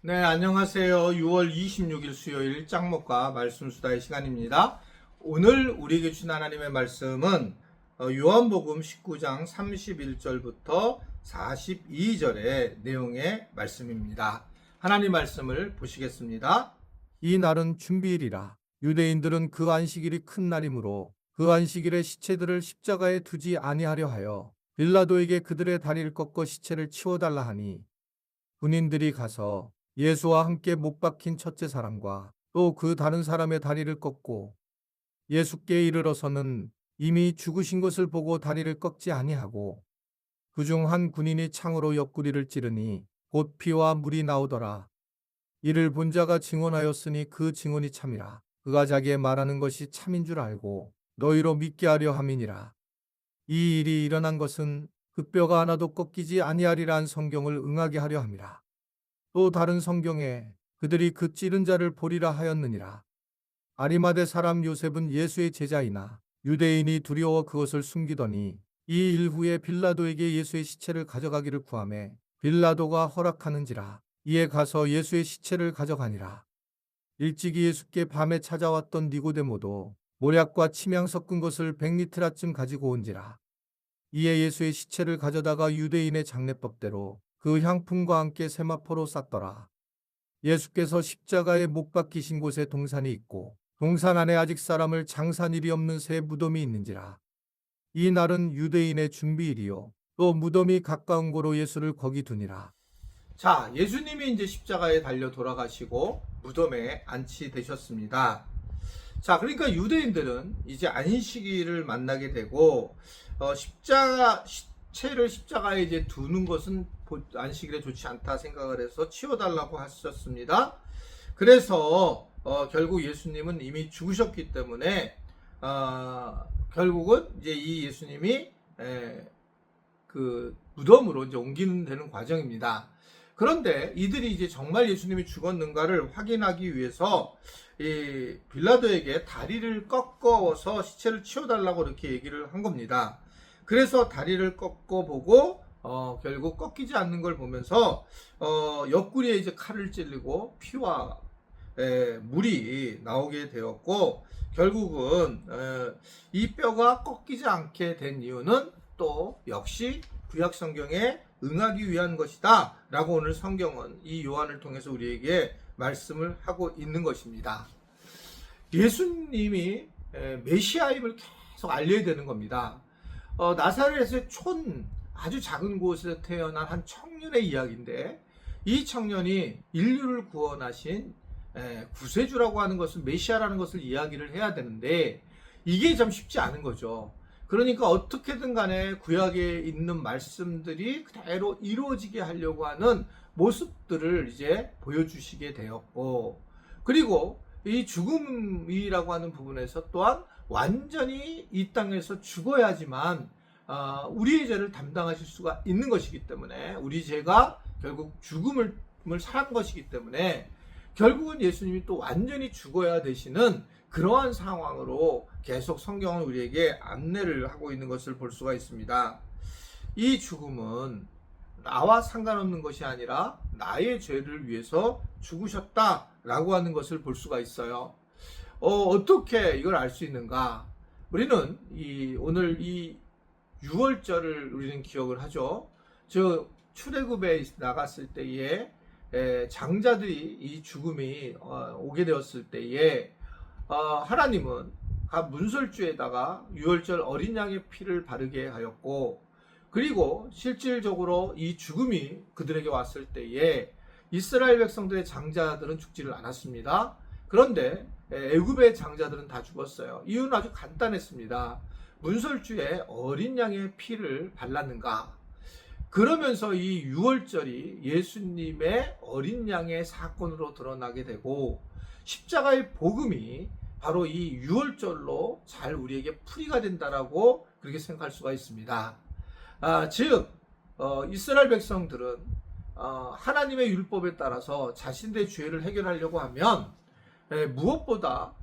네, 안녕하세요. 6월 26일 수요일 짱목과 말씀 수다의 시간입니다. 오늘 우리에게 주신 하나님의 말씀은 요한복음 19장 31절부터 42절의 내용의 말씀입니다. 하나님 말씀을 보시겠습니다. 이 날은 준비일이라. 유대인들은 그 안식일이 큰 날이므로 그 안식일에 시체들을 십자가에 두지 아니하려 하여 빌라도에게 그들의 다리를 꺾어 시체를 치워달라 하니, 군인들이 가서 예수와 함께 못 박힌 첫째 사람과 또 그 다른 사람의 다리를 꺾고 예수께 이르러서는 이미 죽으신 것을 보고 다리를 꺾지 아니하고, 그중 한 군인이 창으로 옆구리를 찌르니 곧 피와 물이 나오더라. 이를 본 자가 증언하였으니 그 증언이 참이라. 그가 자기의 말하는 것이 참인 줄 알고 너희로 믿게 하려 함이니라. 이 일이 일어난 것은 그 뼈가 하나도 꺾이지 아니하리란 성경을 응하게 하려 함이라. 또 다른 성경에 그들이 그 찌른 자를 보리라 하였느니라. 아리마대 사람 요셉은 예수의 제자이나 유대인이 두려워 그것을 숨기더니 이 일 후에 빌라도에게 예수의 시체를 가져가기를 구하매 빌라도가 허락하는지라. 이에 가서 예수의 시체를 가져가니라. 일찍이 예수께 밤에 찾아왔던 니고데모도 모략과 침향 섞은 것을 100리트라쯤 가지고 온지라. 이에 예수의 시체를 가져다가 유대인의 장례법대로 그 향품과 함께 세마포로 쌌더라. 예수께서 십자가에 못 박히신 곳에 동산이 있고 동산 안에 아직 사람을 장산 일이 없는 새 무덤이 있는지라. 이 날은 유대인의 준비일이요 또 무덤이 가까운 고로 예수를 거기 두니라. 자, 예수님이 이제 십자가에 달려 돌아가시고 무덤에 안치되셨습니다. 자, 그러니까 유대인들은 이제 안식일을 만나게 되고 시체를 십자가에 이제 두는 것은 안식일에 좋지 않다 생각을 해서 치워달라고 하셨습니다. 그래서 결국 예수님은 이미 죽으셨기 때문에 결국은 이제 이 예수님이 그 무덤으로 이제 옮기는 되는 과정입니다. 그런데 이들이 이제 정말 예수님이 죽었는가를 확인하기 위해서 이 빌라도에게 다리를 꺾어서 시체를 치워달라고 이렇게 얘기를 한 겁니다. 그래서 다리를 꺾어보고 결국 꺾이지 않는 걸 보면서 옆구리에 이제 칼을 찔리고 피와 물이 나오게 되었고, 결국은 이 뼈가 꺾이지 않게 된 이유는 또 역시 구약 성경에 응하기 위한 것이다 라고 오늘 성경은 이 요한을 통해서 우리에게 말씀을 하고 있는 것입니다. 예수님이 메시아임을 계속 알려야 되는 겁니다. 나사렛의 아주 작은 곳에서 태어난 한 청년의 이야기인데, 이 청년이 인류를 구원하신 구세주라고 하는 것을, 메시아라는 것을 이야기를 해야 되는데 이게 좀 쉽지 않은 거죠. 그러니까 어떻게든 간에 구약에 있는 말씀들이 그대로 이루어지게 하려고 하는 모습들을 이제 보여주시게 되었고, 그리고 이 죽음이라고 하는 부분에서 또한 완전히 이 땅에서 죽어야지만 우리의 죄를 담당하실 수가 있는 것이기 때문에, 우리 죄가 결국 죽음을 사한 것이기 때문에 결국은 예수님이 또 완전히 죽어야 되시는 그러한 상황으로 계속 성경은 우리에게 안내를 하고 있는 것을 볼 수가 있습니다. 이 죽음은 나와 상관없는 것이 아니라 나의 죄를 위해서 죽으셨다라고 하는 것을 볼 수가 있어요. 어떻게 이걸 알 수 있는가? 우리는 오늘 이 6월절을 우리는 기억을 하죠. 출애굽에 나갔을 때에 장자들이 이 죽음이 오게 되었을 때에 하나님은 문설주에다가 6월절 어린 양의 피를 바르게 하였고, 그리고 실질적으로 이 죽음이 그들에게 왔을 때에 이스라엘 백성들의 장자들은 죽지를 않았습니다. 그런데 애굽의 장자들은 다 죽었어요. 이유는 아주 간단했습니다. 문설주에 어린 양의 피를 발랐는가? 그러면서 이 6월절이 예수님의 어린 양의 사건으로 드러나게 되고, 십자가의 복음이 바로 이 6월절로 잘 우리에게 풀이가 된다라고 그렇게 생각할 수가 있습니다. 즉 이스라엘 백성들은 하나님의 율법에 따라서 자신들의 죄를 해결하려고 하면 무엇보다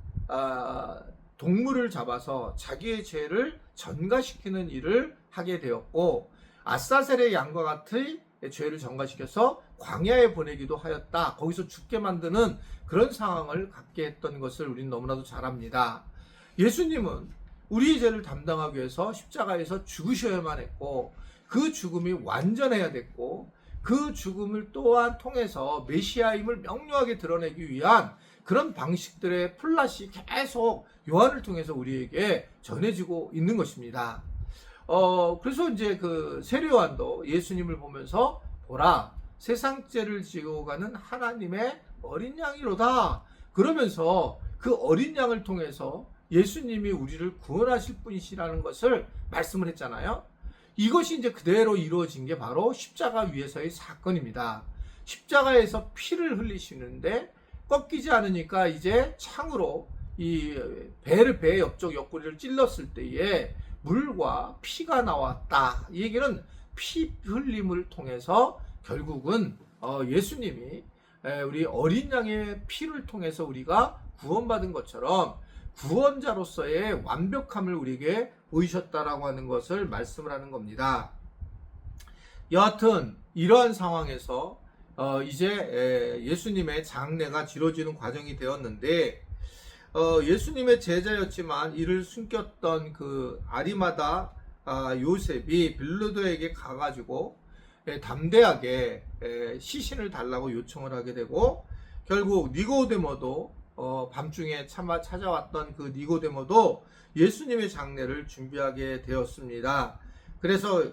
동물을 잡아서 자기의 죄를 전가시키는 일을 하게 되었고, 아사셀의 양과 같이 죄를 전가시켜서 광야에 보내기도 하였다. 거기서 죽게 만드는 그런 상황을 갖게 했던 것을 우리는 너무나도 잘 압니다. 예수님은 우리의 죄를 담당하기 위해서 십자가에서 죽으셔야만 했고, 그 죽음이 완전해야 됐고, 그 죽음을 또한 통해서 메시아임을 명료하게 드러내기 위한 그런 방식들의 플랫이 계속 요한을 통해서 우리에게 전해지고 있는 것입니다. 그래서 이제 그 세례요한도 예수님을 보면서 보라, 세상 죄를 지고 가는 하나님의 어린 양이로다. 그러면서 그 어린 양을 통해서 예수님이 우리를 구원하실 분이시라는 것을 말씀을 했잖아요. 이것이 이제 그대로 이루어진 게 바로 십자가 위에서의 사건입니다. 십자가에서 피를 흘리시는데 꺾이지 않으니까 이제 창으로 이 배의 옆쪽 옆구리를 찔렀을 때에 물과 피가 나왔다. 이 얘기는 피 흘림을 통해서 결국은 예수님이 우리 어린 양의 피를 통해서 우리가 구원받은 것처럼 구원자로서의 완벽함을 우리에게 보이셨다라고 하는 것을 말씀을 하는 겁니다. 여하튼 이러한 상황에서 이제 예수님의 장례가 치러지는 과정이 되었는데, 예수님의 제자였지만 이를 숨겼던 그 아리마다 요셉이 빌라도에게 가가지고 담대하게 시신을 달라고 요청을 하게 되고, 결국 니고데모도 밤중에 찾아왔던 그 니고데모도 예수님의 장례를 준비하게 되었습니다. 그래서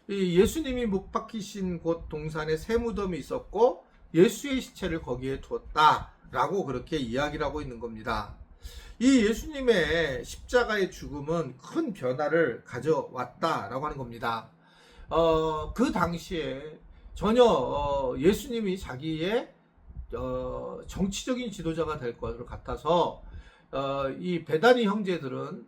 예수님이 못 박히신 곳 동산에 새 무덤이 있었고 예수의 시체를 거기에 두었다라고 그렇게 이야기를 하고 있는 겁니다. 이 예수님의 십자가의 죽음은 큰 변화를 가져왔다라고 하는 겁니다. 그 당시에 전혀 예수님이 자기의 정치적인 지도자가 될 것으로 같아서 이 베다니 형제들은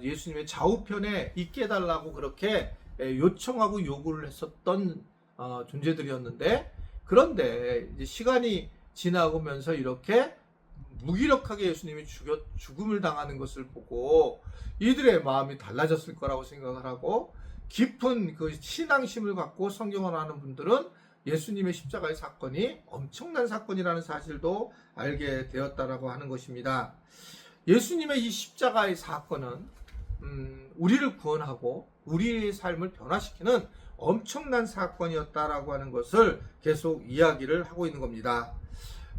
예수님의 좌우편에 있게 해달라고 그렇게 요청하고 요구를 했었던 존재들이었는데, 그런데 이제 시간이 지나가면서 이렇게 무기력하게 예수님이 죽음을 당하는 것을 보고 이들의 마음이 달라졌을 거라고 생각을 하고, 깊은 그 신앙심을 갖고 성경을 하는 분들은 예수님의 십자가의 사건이 엄청난 사건이라는 사실도 알게 되었다라고 하는 것입니다. 예수님의 이 십자가의 사건은 우리를 구원하고 우리의 삶을 변화시키는 엄청난 사건이었다라고 하는 것을 계속 이야기를 하고 있는 겁니다.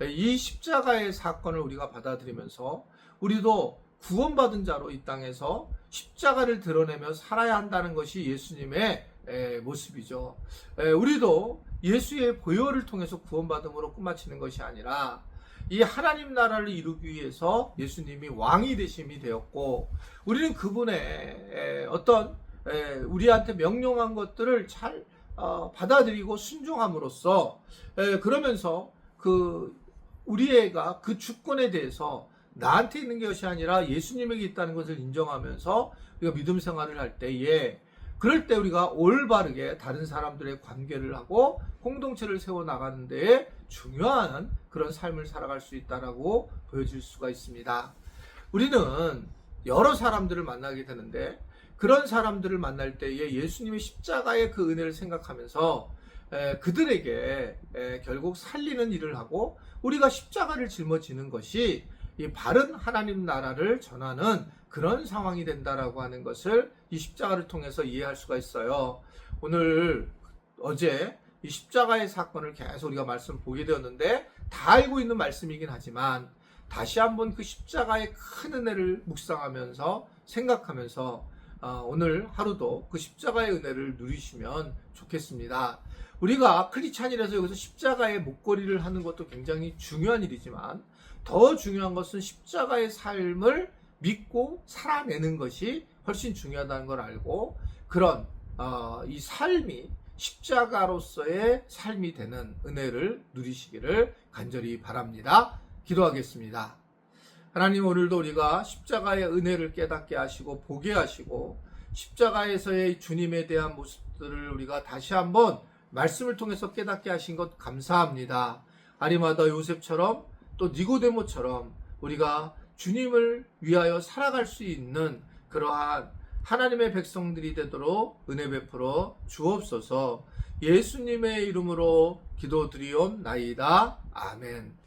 이 십자가의 사건을 우리가 받아들이면서 우리도 구원받은 자로 이 땅에서 십자가를 드러내며 살아야 한다는 것이 예수님의 모습이죠. 우리도 예수의 보혈을 통해서 구원받음으로 끝마치는 것이 아니라 이 하나님 나라를 이루기 위해서 예수님이 왕이 되심이 되었고, 우리는 그분의 어떤 우리한테 명령한 것들을 잘 받아들이고 순종함으로써 그러면서 우리가 그 주권에 대해서 나한테 있는 것이 아니라 예수님에게 있다는 것을 인정하면서 우리가 믿음 생활을 할 때에, 그럴 때 우리가 올바르게 다른 사람들의 관계를 하고 공동체를 세워나가는 데에 중요한 그런 삶을 살아갈 수 있다라고 보여질 수가 있습니다. 우리는 여러 사람들을 만나게 되는데, 그런 사람들을 만날 때에 예수님의 십자가의 그 은혜를 생각하면서 그들에게 결국 살리는 일을 하고 우리가 십자가를 짊어지는 것이 이 바른 하나님 나라를 전하는 그런 상황이 된다라고 하는 것을 이 십자가를 통해서 이해할 수가 있어요. 어제 이 십자가의 사건을 계속 우리가 말씀 보게 되었는데, 다 알고 있는 말씀이긴 하지만 다시 한번 그 십자가의 큰 은혜를 묵상하면서 생각하면서 오늘 하루도 그 십자가의 은혜를 누리시면 좋겠습니다. 우리가 크리스찬이라서 여기서 십자가의 목걸이를 하는 것도 굉장히 중요한 일이지만, 더 중요한 것은 십자가의 삶을 믿고 살아내는 것이 훨씬 중요하다는 걸 알고, 그런 이 삶이 십자가로서의 삶이 되는 은혜를 누리시기를 간절히 바랍니다. 기도하겠습니다. 하나님, 오늘도 우리가 십자가의 은혜를 깨닫게 하시고 보게 하시고 십자가에서의 주님에 대한 모습들을 우리가 다시 한번 말씀을 통해서 깨닫게 하신 것 감사합니다. 아리마다 요셉처럼 또 니고데모처럼 우리가 주님을 위하여 살아갈 수 있는 그러한 하나님의 백성들이 되도록 은혜 베풀어 주옵소서. 예수님의 이름으로 기도드리옵나이다. 아멘.